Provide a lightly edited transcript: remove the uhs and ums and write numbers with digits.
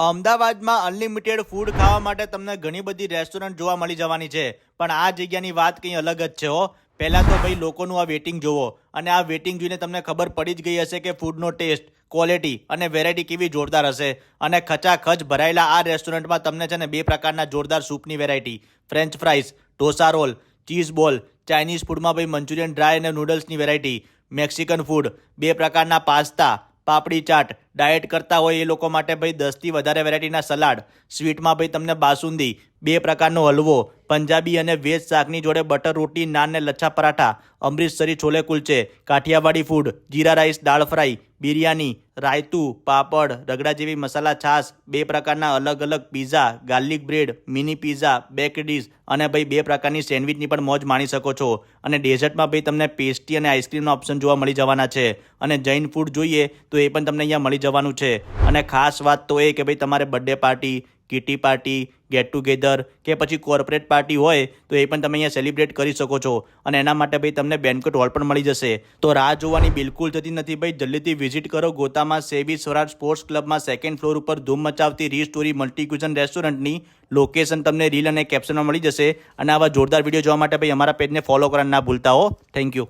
અમદાવાદમાં unlimited food ખાવા માટે તમને ઘણી બધી રેસ્ટોરન્ટ જોવા મળી જવાની છે, પણ આ જગ્યાની વાત કંઈ અલગ જ છે હો. પહેલાં તો ભાઈ લોકોનું આ વેટિંગ જોવો, અને આ વેટિંગ જોઈને તમને ખબર પડી જ ગઈ હશે કે ફૂડનો ટેસ્ટ, ક્વોલિટી અને વેરાયટી કેવી જોરદાર હશે. અને ખચાખચ ભરાયેલા આ રેસ્ટોરન્ટમાં તમને છે ને 2 પ્રકારના જોરદાર સૂપની variety, french fries, dosa roll, cheese ball, Chinese ફૂડમાં ભાઈ મંચુરિયન ડ્રાય અને નૂડલ્સની વેરાયટી, મેક્સિકન ફૂડ, 2 પ્રકારના પાસ્તા, પાપડી ચાટ, ડાયટ કરતા હોય એ લોકો માટે ભાઈ 10થી વધારે વેરાયટીના સલાડ, સ્વીટમાં ભાઈ તમને બાસુંદી, 2 પ્રકારનો હલવો, પંજાબી અને વેજ શાકની જોડે બટર રોટી, નાન ને લચ્છા પરાઠા, અમૃતસરી છોલે કુલચે, કાઠિયાવાડી ફૂડ, જીરા રાઈસ, દાળ ફ્રાય, બિરયાની, રાયતું, પાપડ, રગડા જેવી મસાલા છાશ, 2 પ્રકારના અલગ અલગ pizza, garlic bread, mini pizza, back dish અને ભાઈ 2 પ્રકારની સેન્ડવિચની પણ મોજ માણી શકો છો. અને ડેઝર્ટમાં ભાઈ તમને પેસ્ટ્રી અને આઈસ્ક્રીમના ઓપ્શન જોવા મળી જવાના છે. અને જૈન ફૂડ જોઈએ તો એ પણ તમને અહીંયા મળી જવાનું છે. અને ખાસ વાત તો એ કે ભાઈ તમારે birthday party, kitty party, get together કે પછી કોર્પોરેટ પાર્ટી હોય તો એ પણ તમે અહીંયા સેલિબ્રેટ કરી શકો છો. અને એના માટે ભાઈ તમને બેન્ક્વેટ હોલ પણ મળી જશે. તો રાહ જોવાની બિલકુલ થતી નથી ભાઈ, જલ્દીથી વિઝિટ કરો ગોતામાં સેવી સ્વરાજ સ્પોર્ટ્સ ક્લબમાં 2nd ફ્લોર ઉપર ધૂમ મચાવતી રીસ્ટોરી મલ્ટી ક્યુઝન રેસ્ટોરન્ટની લોકેશન તમને રીલ અને કેપ્શનમાં મળી જશે. અને આવા જોરદાર વિડીયો જોવા માટે ભાઈ અમારા પેજને ફોલો કરવાનું ના ભૂલતા હો. Thank you.